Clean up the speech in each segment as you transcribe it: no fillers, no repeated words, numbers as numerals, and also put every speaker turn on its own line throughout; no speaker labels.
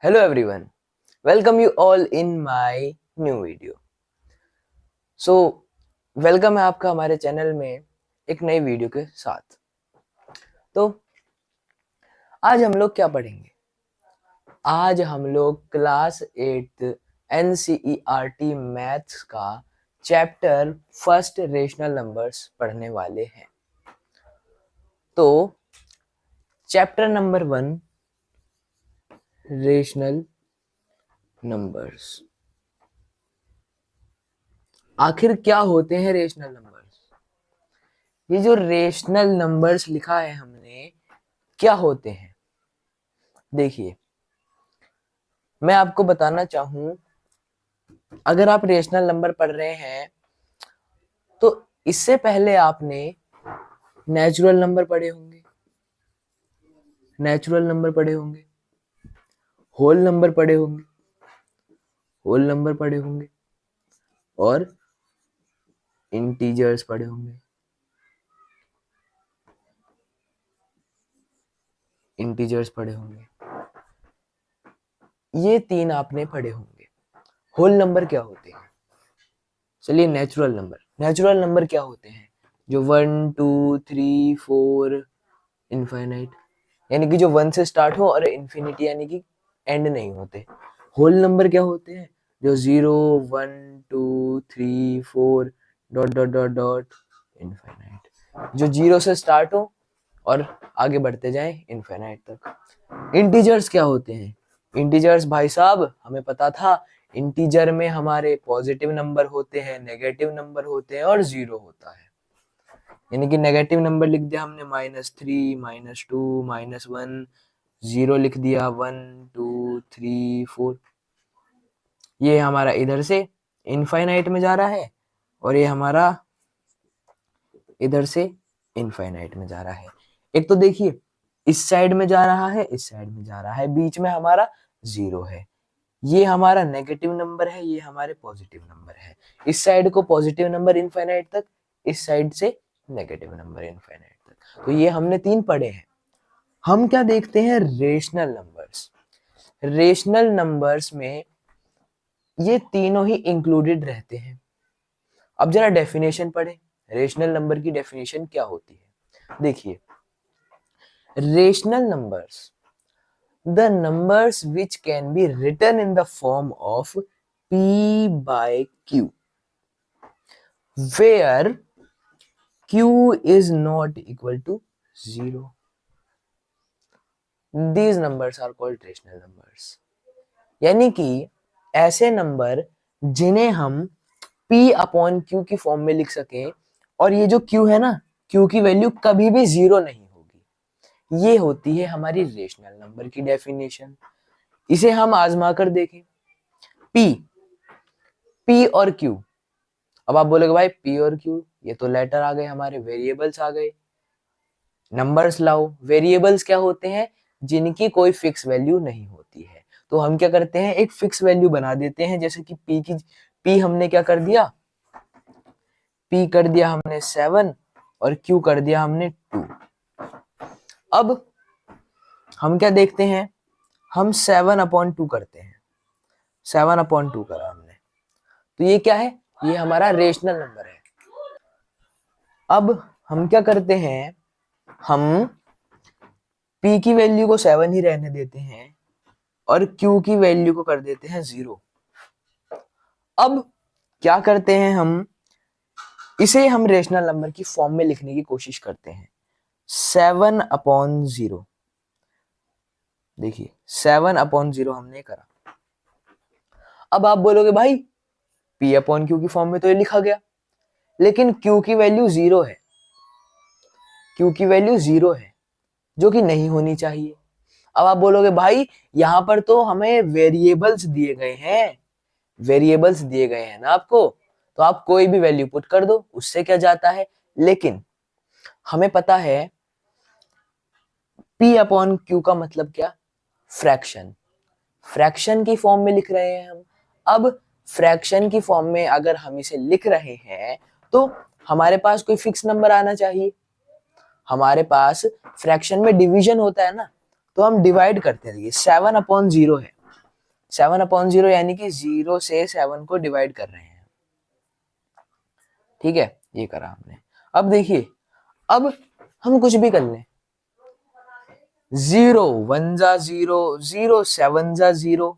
Hello everyone, welcome you all in my new video. So, welcome है आपका हमारे channel में एक नई वीडियो के साथ। तो आज हम लोग क्या पढ़ेंगे? आज हम लोग क्लास 8 NCERT मैथ्स का चैप्टर फर्स्ट रेशनल नंबर्स पढ़ने वाले हैं। तो चैप्टर नंबर 1 रेशनल नंबर्स। आखिर क्या होते हैं रेशनल नंबर्स? ये जो रेशनल नंबर्स लिखा है हमने, क्या होते हैं? देखिए, मैं आपको बताना चाहूं, अगर आप रेशनल नंबर पढ़ रहे हैं तो इससे पहले आपने नेचुरल नंबर पढ़े होंगे, होल नंबर पढ़े होंगे, और इंटीजर्स पढ़े होंगे, ये तीन आपने पढ़े होंगे। होल नंबर क्या होते हैं? चलिए, नेचुरल नंबर क्या होते हैं? जो 1 2 3 4 इनफाइनाइट, यानी कि जो 1 से स्टार्ट हो और इन्फिनिटी यानी कि एंड नहीं होते। होल नंबर क्या होते हैं? जो 0 1 2 3 4 dot dot dot dot infinite, जो 0 से स्टार्ट हो और आगे बढ़ते जाएं इनफाइनाइट तक। इंटीजर्स क्या होते हैं? इंटीजर्स भाई साहब, हमें पता था, इंटीजर में हमारे पॉजिटिव नंबर होते हैं, नेगेटिव नंबर होते हैं और जीरो होता है। यानी कि नेगेटिव नंबर लिख दिया हमने -3 -2 -1, जीरो लिख दिया 1 2 3 4। ये हमारा इधर से इनफाइनाइट में जा रहा है और ये हमारा इधर से इनफाइनाइट में जा रहा है। एक तो देखिए, इस साइड में जा रहा है, इस साइड में जा रहा है, बीच में हमारा जीरो है। ये हमारा नेगेटिव नंबर है, ये हमारे पॉजिटिव नंबर है। इस साइड को पॉजिटिव नंबर इनफाइनाइट तक, इस साइड से नेगेटिव नंबर इनफाइनाइट तक। तो ये हमने तीन पढ़े हैं। हम क्या देखते हैं? Rational numbers. रेशनल नंबर्स में ये तीनों ही इंक्लूडेड रहते हैं। अब जरा डेफिनेशन पढ़े, रेशनल नंबर की डेफिनेशन क्या होती है? देखिए, rational numbers, the numbers which can be written in the form of p by q, where q is not equal to 0. These numbers are called rational numbers. यानी कि ऐसे number जिन्हें हम p अपॉन q की form में लिख सकें, और ये जो q है ना, q की वैल्यू कभी भी जीरो नहीं होगी। ये होती है हमारी रेशनल नंबर की डेफिनेशन। इसे हम आजमा कर देखें। p और q, अब आप बोलोगे भाई p और q ये तो लेटर आ गए, हमारे वेरिएबल्स आ गए। नंबर्स लाओ। वेरिएबल्स क्या होते हैं? जिनकी कोई फिक्स वैल्यू नहीं होती है। तो हम क्या करते हैं? एक फिक्स वैल्यू बना देते हैं। जैसे कि p हमने क्या कर दिया? p कर दिया हमने 7 और q कर दिया हमने 2। अब हम क्या देखते हैं? हम 7/2 करते हैं। 7/2 करा हमने, तो ये क्या है? ये हमारा रेशनल नंबर है। अब हम क्या करते हैं? हम p की वैल्यू को 7 ही रहने देते हैं और q की वैल्यू को कर देते हैं 0। अब क्या करते हैं? इसे हम रेशनल नंबर की फॉर्म में लिखने की कोशिश करते हैं। 7/0, देखिए 7/0 हमने करा। अब आप बोलोगे भाई p/q की फॉर्म में तो ये लिखा गया, लेकिन q की वैल्यू 0 है, जो कि नहीं होनी चाहिए। अब आप बोलोगे भाई यहां पर तो हमें वेरिएबल्स दिए गए हैं ना आपको, तो आप कोई भी वैल्यू पुट कर दो, उससे क्या जाता है। लेकिन हमें पता है p/q का मतलब क्या? फ्रैक्शन की फॉर्म में लिख रहे हैं हम। अब फ्रैक्शन की फॉर्म में अगर हम इसे लिख रहे हैं तो हमारे पास कोई फिक्स नंबर आना चाहिए। हमारे पास फ्रैक्शन में डिवीजन होता है ना, तो हम डिवाइड करते हैं। 7/0 है, 7/0 यानी कि 0 से 7 को डिवाइड कर रहे हैं। ठीक है, ये करा हमने। अब देखिए, अब हम कुछ भी कर लें, 0 1 जा 0, 0 7 जा 0,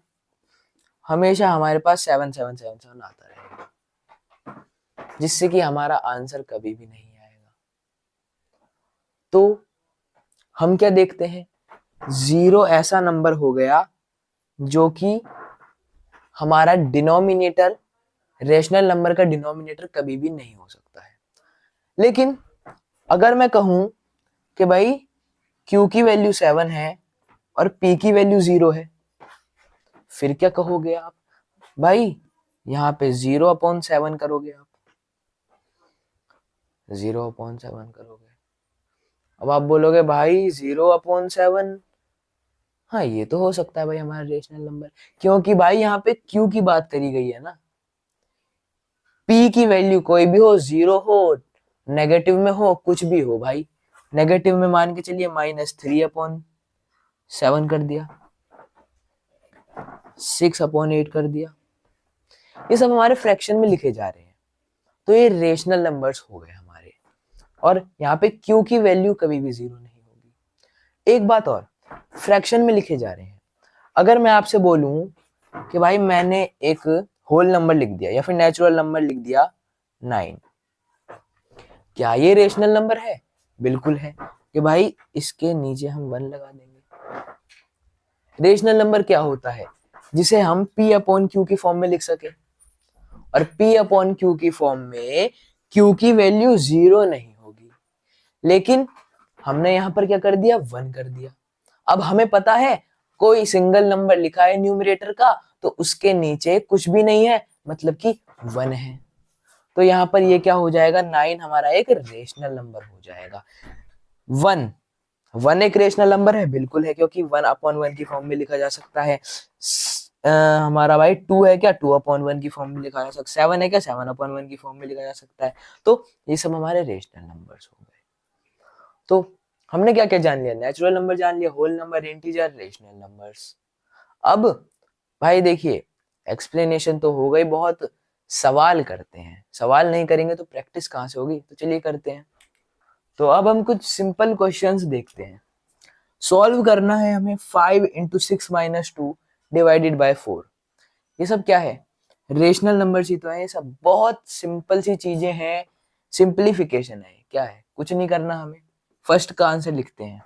हमेशा हमारे पास 7 7 7 7 आता रहेगा, जिससे कि हमारा आंसर कभी भी नहीं आएगा। तो हम क्या देखते हैं, 0 ऐसा नंबर हो गया जो कि हमारा डिनोमिनेटर, रेशनल नंबर का डिनोमिनेटर कभी भी नहीं हो सकता है। लेकिन अगर मैं कहूं कि भाई Q की वैल्यू 7 है और P की वैल्यू 0 है, फिर क्या कहोगे आप? भाई यहाँ पे 0/7 करोगे आप, 0/7 करोगे। अब आप बोलोगे भाई 0/7, हाँ ये तो हो सकता है भाई हमारा रेशनल नंबर, क्योंकि भाई यहाँ पे Q की बात करी गई है ना। P की वैल्यू कोई भी हो, 0 हो, नेगेटिव में हो, कुछ भी हो भाई, नेगेटिव में मान के चलिए -3/7 कर दिया, 6/8 कर दिया, ये सब हमारे फ्रैक्शन में लिखे जा रहे हैं, तो ये रेशनल नंबर्स हो गए हमारे। और यहाँ पे Q की वैल्यू कभी भी 0 नहीं होगी। एक बात और, फ्रैक्शन में लिखे जा रहे हैं। अगर मैं आपसे बोलूं कि भाई मैंने एक होल नंबर लिख दिया या फिर नेचुरल नंबर लिख दिया 9, क्या ये रेशनल नंबर है? बिल्कुल है, कि भाई इसके नीचे हम 1 लगा देंगे। रेशनल नंबर क्या होता है? जिसे हम P/Q की फॉर्म में लिख सके, और P/Q की फॉर्म में Q की वैल्यू 0 नहीं होगी, लेकिन हमने यहां पर क्या कर दिया, 1 कर दिया। अब हमें पता है कोई सिंगल नंबर लिखा है न्यूमरेटर का, तो उसके नीचे कुछ भी नहीं है, मतलब कि 1 है। तो यहाँ पर ये क्या हो जाएगा, 9 हमारा एक रेशनल नंबर हो जाएगा। 1 एक रेशनल नंबर है, बिल्कुल है, क्योंकि 1/1 की फॉर्म में लिखा जा सकता है। हमारा भाई 2 है क्या, 2/1 की फॉर्म में लिखा जा सकता है। 7 है क्या, 7/1 की फॉर्म में लिखा जा सकता है। तो ये सब हमारे रेशनल नंबर्स हो गए। तो हमने क्या क्या जान लिया, नेचुरल नंबर जान लिया, whole number, integer, rational numbers. अब भाई देखिए, एक्सप्लेनेशन तो हो गई, बहुत सवाल करते हैं, सवाल नहीं करेंगे तो प्रैक्टिस कहाँ से होगी, तो चलिए करते हैं। तो अब हम कुछ सिंपल क्वेश्चंस देखते हैं। सॉल्व करना है हमें 5 × 6 - 2 डिवाइडेड बाय 4। ये सब क्या है, रेशनल नंबर ही तो है, ये सब बहुत सिंपल सी चीजें हैं, सिंप्लीफिकेशन है। क्या है, कुछ नहीं करना हमें, फर्स्ट का आंसर लिखते हैं।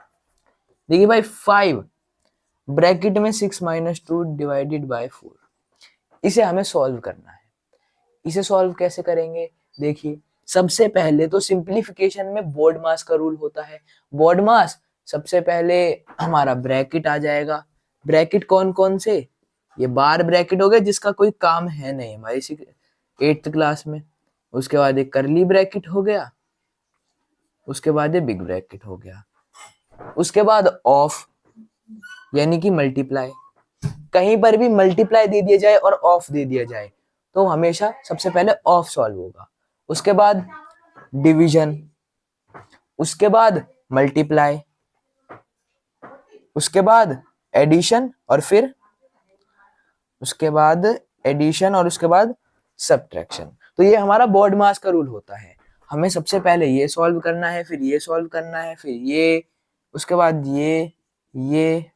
देखिए भाई 5 ब्रैकेट में 6 - 2 डिवाइडेड बाय 4, इसे हमें सॉल्व करना है। इसे सॉल्व कैसे करेंगे, देखिए सबसे पहले तो सिंप्लीफिकेशन में बोर्ड मास का रूल होता है। बोर्ड मास, सबसे पहले हमारा ब्रैकेट आ जाएगा। ब्रैकेट कौन कौन से, ये बार ब्रैकेट हो गया जिसका कोई काम है नहीं हमारी 8th क्लास में। उसके बाद एक करली ब्रैकेट हो गया, उसके बाद ये बिग ब्रैकेट हो गया, उसके बाद ऑफ यानी कि मल्टीप्लाई। कहीं पर भी मल्टीप्लाई दे दिया जाए और ऑफ दे दिया जाए तो हमेशा सबसे पहले ऑफ सॉल्व होगा। उसके बाद डिवीजन, उसके बाद मल्टीप्लाई, उसके बाद एडिशन, और फिर उसके बाद एडिशन, और उसके बाद सब्ट्रैक्शन। तो ये हमारा बोर्ड मास का रूल होता है। हमें सबसे पहले ये सॉल्व करना है, फिर ये सॉल्व करना है, फिर ये, उसके बाद ये,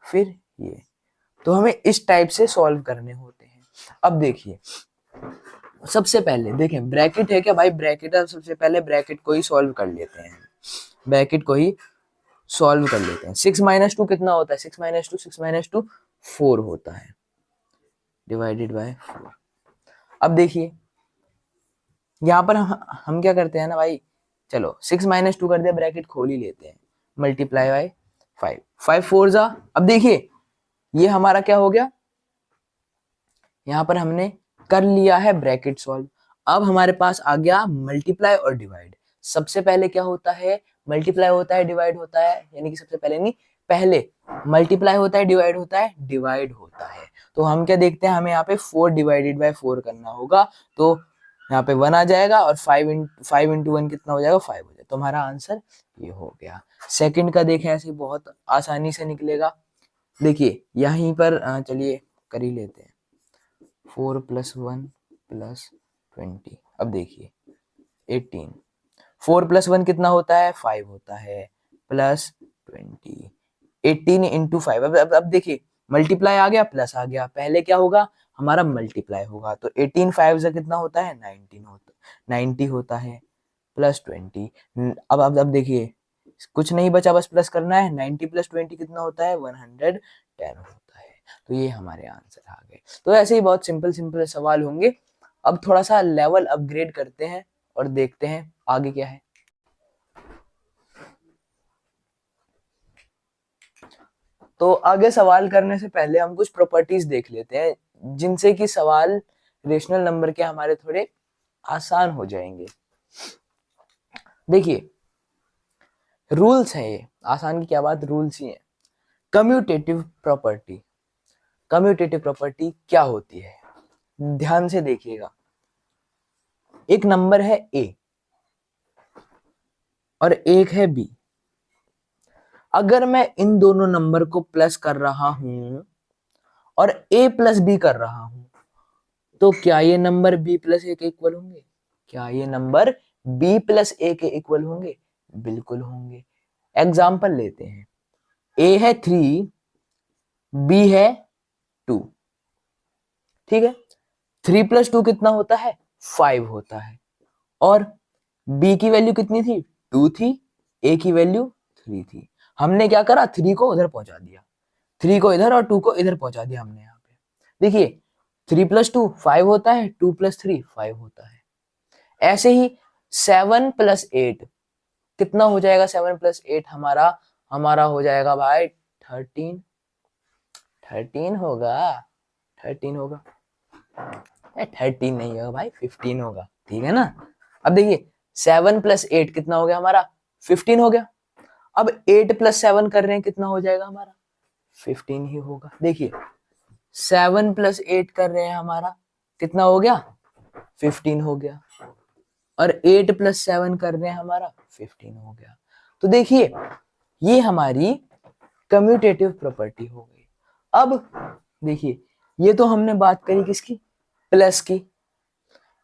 फिर ये। तो हमें इस टाइप से सॉल्व करने होते हैं। अब देखिए, सबसे पहले देखें ब्रैकेट है क्या भाई, ब्रैकेट है, सबसे पहले ब्रैकेट को ही सॉल्व कर लेते हैं, ब्रैकेट को ही सॉल्व कर लेते हैं। 6 - 2 कितना होता है, 6 - 2 4 होता है, डिवाइडेड बाय 4। अब देखिए यहाँ पर हम क्या करते हैं ना भाई, चलो 6 - 2 कर दिया, ब्रैकेट खोल ही लेते हैं, मल्टीप्लाई बाय 5, 5 4 जा। अब देखिए ये हमारा क्या हो गया, यहाँ पर हमने कर लिया है ब्रैकेट सॉल्व। अब हमारे पास आ गया मल्टीप्लाई और डिवाइड। सबसे पहले क्या होता है, मल्टीप्लाई होता है, डिवाइड होता है, यानी कि सबसे पहले नहीं, पहले मल्टीप्लाई होता है, डिवाइड होता है, डिवाइड होता है। तो हम क्या देखते हैं, हमें यहाँ पे 4 डिवाइडेड बाय 4 करना होगा, तो यहाँ पे 1 आ जाएगा, और 5 × 1 कितना हो जाएगा, 5 हो जाएगा। तो हमारा आंसर ये हो गया। सेकंड का देखें, ऐसे बहुत आसानी से निकलेगा। देखिए यहीं पर चलिए कर ही लेते हैं। 4 + 1 + 20, अब देखिए 18, 4 + 1 कितना होता है 5 होता है, प्लस 20, 18 × 5। अब देखिए मल्टीप्लाई आ गया प्लस आ गया, पहले क्या होगा हमारा मल्टीप्लाई होगा, तो 18 5 से कितना होता है 90 होता है, प्लस 20। अब देखिए कुछ नहीं बचा, बस प्लस करना है, 90 + 20 कितना होता है 110 होता है। तो ये हमारे आंसर आ गए। तो ऐसे ही बहुत सिंपल सिंपल सवाल होंगे। अब थोड़ा सा लेवल अपग्रेड करते हैं और देखते हैं आगे क्या है। तो आगे सवाल करने से पहले हम कुछ प्रॉपर्टीज देख लेते हैं जिनसे कि सवाल रेशनल नंबर के हमारे थोड़े आसान हो जाएंगे। देखिए रूल्स है, ये आसान की क्या बात, रूल्स ही है। कम्यूटेटिव प्रॉपर्टी, कम्यूटेटिव प्रॉपर्टी क्या होती है ध्यान से देखिएगा। एक नंबर है ए और एक है बी, अगर मैं इन दोनों नंबर को प्लस कर रहा हूं और a + b कर रहा हूं, तो क्या ये नंबर b + a के इक्वल होंगे? क्या ये नंबर b + a के इक्वल होंगे? बिल्कुल होंगे। एग्जाम्पल लेते हैं, a है 3, b है 2, ठीक है। 3 + 2 कितना होता है 5 होता है, और b की वैल्यू कितनी थी 2 थी, a की वैल्यू 3 थी। हमने क्या करा 3 को उधर पहुंचा दिया, 3 को इधर और 2 को इधर पहुंचा दिया हमने। यहाँ पे देखिए 3 + 2 5 होता है, 2 + 3 5 होता है। ऐसे ही 7 + 8 कितना हो जाएगा, 7 + 8 हमारा हमारा हो जाएगा भाई 13, 13 होगा, 13 होगा, 13 नहीं होगा भाई 15 होगा, ठीक है ना। अब देखिए 7 + 8 कितना हो गया हमारा 15 हो गया। अब 8 + 7 कर रहे हैं कितना हो जाएगा हमारा 15 ही होगा। देखिए 7 + 8 कर रहे हैं हमारा कितना हो गया 15 हो गया, और 8 + 7 कर रहे हैं हमारा 15 हो गया। तो देखिए ये हमारी कम्यूटेटिव प्रॉपर्टी हो गई। अब देखिए ये तो हमने बात करी किसकी, प्लस की।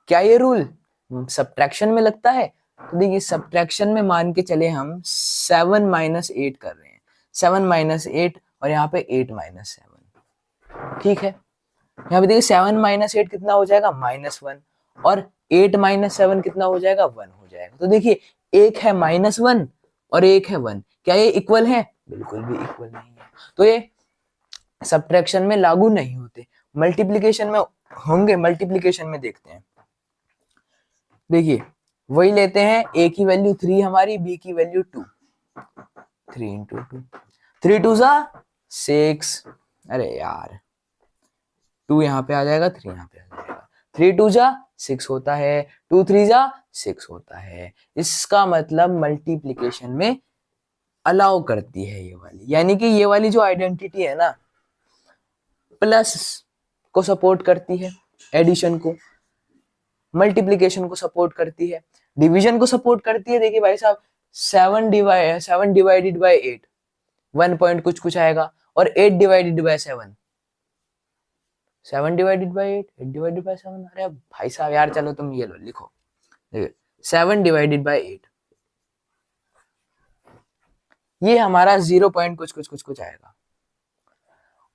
क्या ये रूल सब्ट्रैक्शन में लगता है? तो देखिए सब्ट्रैक्शन में मान के चले हम 7 - 8 कर रहे हैं, 7 - 8 और यहाँ पे 8 - 7, ठीक है। यहाँ पे देखिए 7 - 8 कितना हो जाएगा -1, और 8 - 7 कितना हो जाएगा 1 हो जाएगा। तो देखिए एक है -1 और एक है 1, क्या ये इक्वल है? बिल्कुल भी इक्वल नहीं है, तो ये सब्ट्रैक्शन में लागू नहीं होते, मल्टीप्लिकेशन में होंगे। मल्टीप्लिकेशन में देखते हैं, देखिए वही लेते हैं, a की वैल्यू 3 हमारी, b की वैल्यू 2, 3 × 2, 3 2 6, अरे यार 2 यहाँ पे आ जाएगा, 3 यहाँ पे आ जाएगा, 3 2 6 होता है, 2 3 6 होता है। इसका मतलब मल्टीप्लिकेशन में अलाउ करती है ये वाली, यानी कि ये वाली जो आइडेंटिटी है ना, प्लस को सपोर्ट करती है, एडिशन को, मल्टीप्लिकेशन को सपोर्ट करती है, डिवीजन को सपोर्ट करती है। देखिए भाई साहब 7 डिवाइडेड बाय 8 1 पॉइंट कुछ कुछ आएगा, और 8 divided by 7 7 divided by 8 8 divided by 7, अरे भाई साहब यार चलो तुम ये लो लिखो, देखिए 7 डिवाइडेड बाय 8 ये हमारा 0 पॉइंट कुछ कुछ कुछ कुछ आएगा,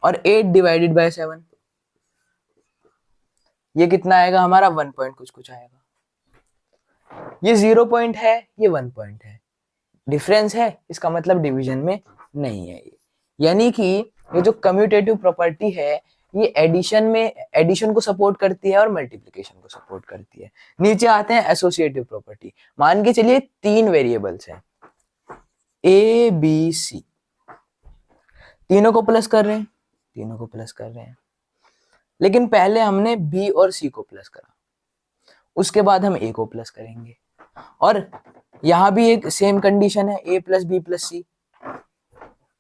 और 8 डिवाइडेड बाय 7 ये कितना आएगा हमारा 1 पॉइंट कुछ कुछ आएगा। ये 0 पॉइंट है, ये 1 पॉइंट है, डिफरेंस है, इसका मतलब डिवीजन में नहीं है ये। यानी कि ये जो कम्यूटेटिव प्रॉपर्टी है ये एडिशन को सपोर्ट करती है और मल्टीप्लिकेशन को सपोर्ट करती है। नीचे आते हैं एसोसिएटिव प्रॉपर्टी। मान के चलिए 3 वेरिएबल्स हैं ए बी सी, तीनों को प्लस कर रहे हैं, तीनों को प्लस कर रहे हैं, लेकिन पहले हमने बी और सी को प्लस करा, उसके बाद हम ए को प्लस करेंगे, और यहां भी एक सेम कंडीशन है a + b + c,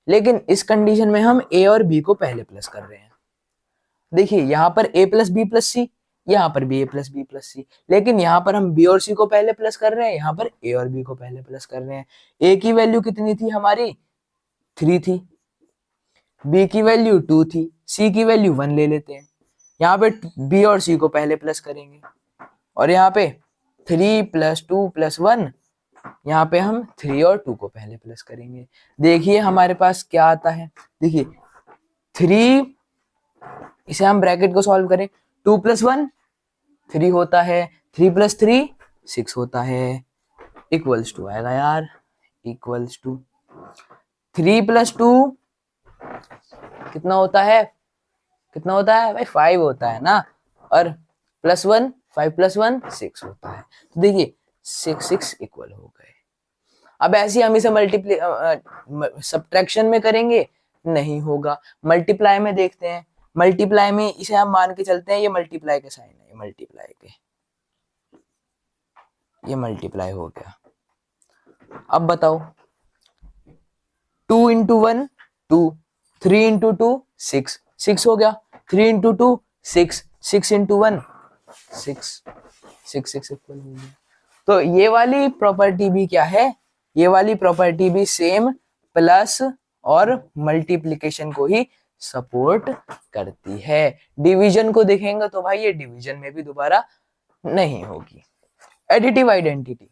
लेकिन इस कंडीशन में हम a और b को पहले प्लस कर रहे हैं। देखिए यहां पर a + b + c, यहां पर भी a + b + c, लेकिन यहां पर हम b और c को पहले प्लस कर रहे हैं, यहां पर a और b को पहले प्लस कर रहे हैं। a की वैल्यू कितनी थी हमारी 3 थी, b की वैल्यू 2 थी, c की वैल्यू 1 ले लेते हैं, यहाँ पे बी और सी को पहले प्लस करेंगे, और यहाँ पे 3 + 2 + 1, यहाँ पे हम 3 और 2 को पहले प्लस करेंगे। देखिए हमारे पास क्या आता है, देखिए 3, इसे हम ब्रैकेट को सॉल्व करें, 2 + 1 3 होता है, 3 + 3 6 होता है, इक्वल्स टू आएगा यार, इक्वल्स टू 3 + 2 कितना होता है, कितना होता है भाई 5 होता है ना, और +1 5 + 1 6 होता है। तो देखिए 6 6 इक्वल हो गए। अब ऐसे हम इसे मल्टीप्लाई सब्ट्रैक्शन में करेंगे, नहीं होगा। मल्टीप्लाई में देखते हैं, मल्टीप्लाई में इसे हम मान के चलते हैं ये मल्टीप्लाई के साइन है, ये मल्टीप्लाई के, ये मल्टीप्लाई हो गया। अब बताओ 2 × 1 2, 3 × 2 6, 6 हो गया, 3 × 2 6, 6 × 1 6, 6 6 इक्वल हो गया। तो ये वाली प्रॉपर्टी भी क्या है, ये वाली प्रॉपर्टी भी सेम प्लस और मल्टीप्लिकेशन को ही सपोर्ट करती है। डिवीजन को देखेंगे तो भाई ये डिवीजन में भी दोबारा नहीं होगी। एडिटिव आइडेंटिटी,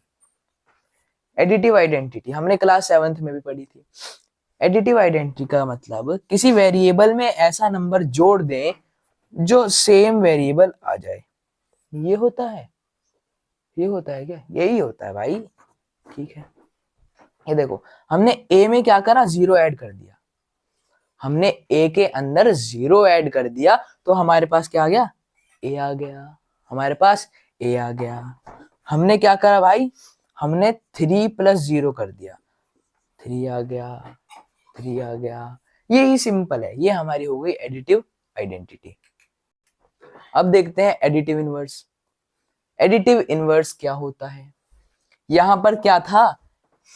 एडिटिव आइडेंटिटी हमने क्लास 7th में भी पढ़ी थी। एडिटिव आइडेंटिटी का मतलब किसी वेरिएबल में ऐसा नंबर जोड़ दें जो सेम वेरिएबल आ जाए। ये होता है, ये होता है क्या, यही होता है भाई, ठीक है। ये देखो हमने a में क्या करा, 0 ऐड कर दिया, हमने a के अंदर 0 ऐड कर दिया, तो हमारे पास क्या आ गया, a आ गया, हमारे पास a आ गया। हमने क्या करा भाई, हमने 3 + 0 कर दिया, 3 आ गया, 3 आ गया। यही सिंपल है, ये हमारी हो गई एडिटिव आइडेंटिटी। अब देखते हैं एडिटिव इनवर्स। एडिटिव इनवर्स क्या होता है, यहां पर क्या था,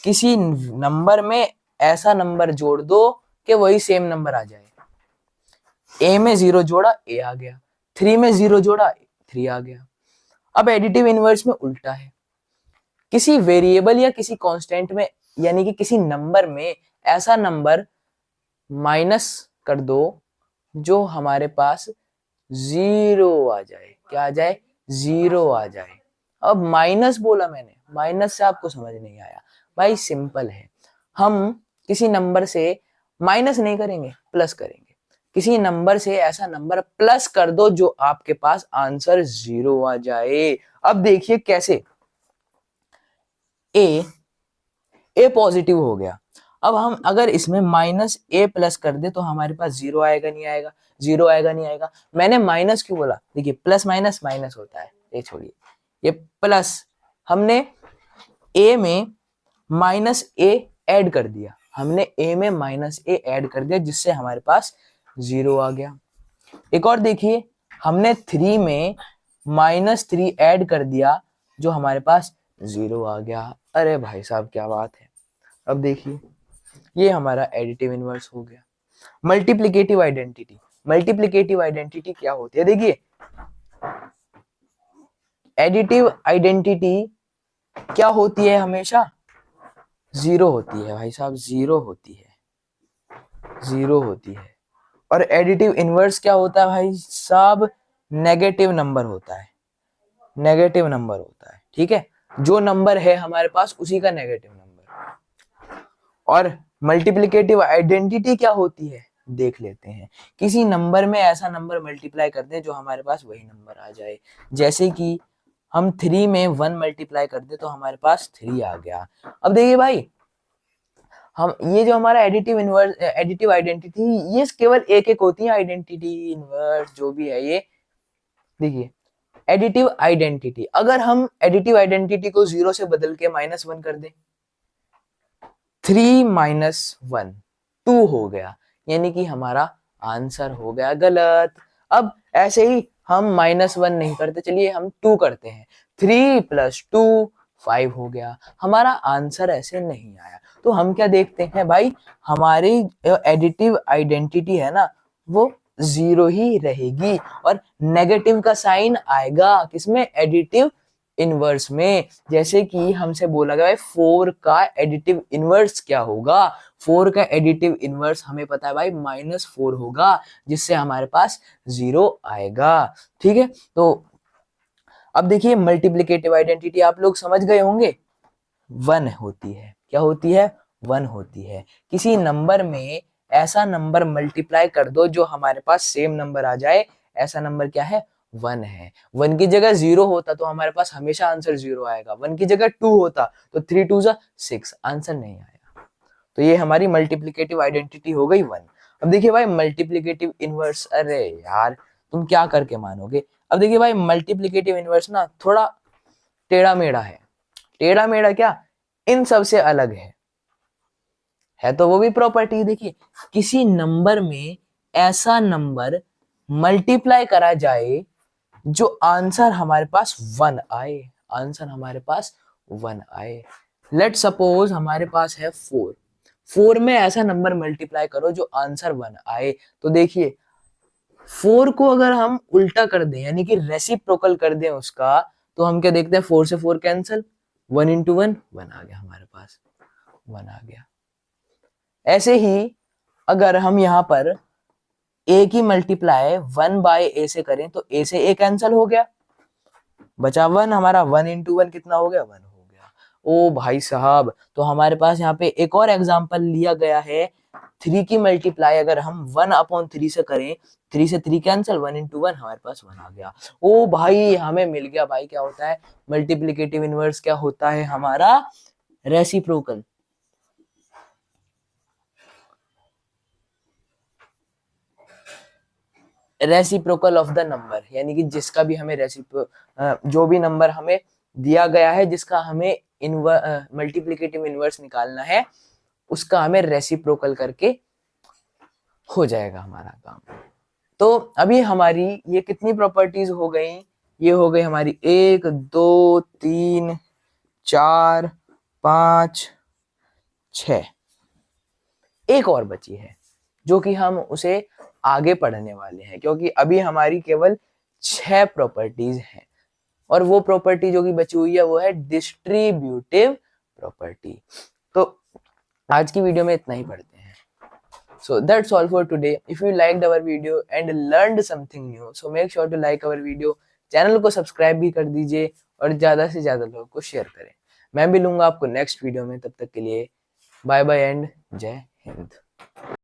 किसी नंबर में ऐसा नंबर जोड़ दो कि वही सेम नंबर आ जाए। a में 0 जोड़ा a आ गया, 3 में 0 जोड़ा 3 आ गया। अब एडिटिव इनवर्स में उल्टा है, किसी वेरिएबल या किसी कांस्टेंट में यानी कि किसी नंबर में ऐसा नंबर माइनस कर दो जो हमारे पास 0 आ जाए, क्या आ जाए, 0 आ जाए। अब माइनस बोला मैंने, माइनस से आपको समझ नहीं आया भाई, सिंपल है, हम किसी नंबर से माइनस नहीं करेंगे, प्लस करेंगे। किसी नंबर से ऐसा नंबर प्लस कर दो जो आपके पास आंसर 0 आ जाए। अब देखिए कैसे, ए पॉजिटिव हो गया, अब हम अगर इसमें -a+ कर दे तो हमारे पास 0 आएगा नहीं आएगा, 0 आएगा नहीं आएगा। मैंने माइनस क्यों बोला, देखिए प्लस माइनस माइनस होता है, ये छोड़िए, ये प्लस, हमने a में -a ऐड कर दिया, हमने a में -a ऐड कर दिया जिससे हमारे पास 0 आ गया। एक और देखिए, हमने 3 में -3 ऐड कर दिया जो हमारे पास 0 आ गया। अरे भाई साहब क्या बात है। अब देखिए ये हमारा एडिटिव इनवर्स हो गया। मल्टीप्लिकेटिव आइडेंटिटी, मल्टीप्लिकेटिव आइडेंटिटी क्या होती है, देखिए एडिटिव आइडेंटिटी क्या होती है, हमेशा 0 होती है भाई साहब, 0 होती है, 0 होती है। और एडिटिव इनवर्स क्या होता है भाई साहब, नेगेटिव नंबर होता है, नेगेटिव नंबर होता है, ठीक है, जो नंबर है हमारे पास उसी का नेगेटिव नंबर। और मल्टीप्लिकेटिव आइडेंटिटी क्या होती है, देख लेते हैं। किसी नंबर में ऐसा नंबर मल्टीप्लाई कर दें जो हमारे पास वही नंबर आ जाए, जैसे कि हम 3 में 1 मल्टीप्लाई कर दे तो हमारे पास 3 आ गया। अब देखिए भाई, हम ये जो हमारा एडिटिव इनवर्स, एडिटिव आइडेंटिटी, ये केवल एक एक होती है, आइडेंटिटी इनवर्स जो भी है ये। देखिए एडिटिव आइडेंटिटी, अगर हम एडिटिव आइडेंटिटी को 0 से बदल के -1 कर दें, 3 - 1 2 हो गया, यानी कि हमारा आंसर हो गया गलत। अब ऐसे ही हम -1 नहीं करते, चलिए हम 2 करते हैं, 3 + 2 5 हो गया, हमारा आंसर ऐसे नहीं आया। तो हम क्या देखते हैं भाई, हमारी एडिटिव आइडेंटिटी है ना वो 0 ही रहेगी और नेगेटिव का साइन आएगा किसमें, एडिटिव इनवर्स में। जैसे कि हमसे बोला गया है 4 का एडिटिव इनवर्स क्या होगा, 4 का एडिटिव इनवर्स हमें पता है भाई -4 होगा, जिससे हमारे पास 0 आएगा। ठीक है, तो अब देखिए मल्टीप्लिकेटिव आइडेंटिटी आप लोग समझ गए होंगे, 1 होती है। क्या होती है? 1 होती है। किसी नंबर में ऐसा नंबर मल्टीप्लाई कर दो जो हमारे पास सेम नंबर आ जाए, ऐसा नंबर क्या है? 1 है। 1 की जगह 0 होता तो हमारे पास हमेशा आंसर 0 आएगा। 1 की जगह 2 होता तो 3 2 6, आंसर नहीं आएगा। तो ये हमारी मल्टीप्लिकेटिव आइडेंटिटी हो गई 1। अब देखिए भाई मल्टीप्लिकेटिव इनवर्स, अरे यार तुम क्या करके मानोगे। अब देखिए भाई मल्टीप्लिकेटिव इनवर्स ना थोड़ा टेढ़ा मेढ़ा है। टेढ़ा मेढ़ा क्या, इन सब से अलग है तो वो भी प्रॉपर्टी। देखिए किसी नंबर में ऐसा नंबर मल्टीप्लाई करा जाए जो आंसर हमारे पास 1 आए, आंसर हमारे पास 1 आए। लेट सपोज हमारे पास है 4, 4 में ऐसा नंबर मल्टीप्लाई करो जो आंसर 1 आए। तो देखिए 4 को अगर हम उल्टा कर दें यानी कि रेसिप्रोकल कर दें उसका, तो हम क्या देखते हैं, 4 से 4 कैंसिल, 1 इंटू 1 1 आ गया हमारे पास, 1 आ गया। ऐसे ही अगर हम यहाँ पर a की मल्टीप्लाई 1 बाय a से करें तो a से a कैंसिल हो गया, बचा 1, हमारा 1 इंटू 1 कितना हो गया? 1 हो गया। ओ भाई साहब, तो हमारे पास यहाँ पे एक और एग्जांपल लिया गया है, 3 की मल्टीप्लाई अगर हम 1/3 से करें, 3 से 3 कैंसिल, 1 इंटू 1 हमारे पास 1 आ गया। ओ भाई हमें मिल गया भाई, क्या होता है मल्टीप्लिकेटिव इनवर्स, क्या होता है हमारा reciprocal. Reciprocal of the number, यानी कि जिसका भी हमें जो भी नंबर हमें दिया गया है जिसका हमें मल्टीप्लिकेटिव इनवर्स निकालना है, उसका हमें रेसिप्रोकल करके हो जाएगा हमारा काम। तो अभी हमारी ये कितनी प्रॉपर्टीज हो गई? ये हो गई हमारी 1 2 3 4 5 6। एक और बची है जो कि हम उसे आगे पढ़ने वाले हैं, क्योंकि अभी हमारी केवल 6 प्रॉपर्टीज हैं। और वो प्रॉपर्टी जो कि बची हुई है वो है डिस्ट्रीब्यूटिव प्रॉपर्टी। तो आज की वीडियो में इतना ही पढ़ते हैं। So that's all for today. If you liked our video and learned something new, so make sure to like our video. Channel को सब्सक्राइब भी कर दीजिए और ज्यादा से ज्यादा लोगों को शेयर करें। मैं भी लूंगा आपको नेक्स्ट वीडियो में, तब तक के लिए बाय बाय एंड जय हिंद।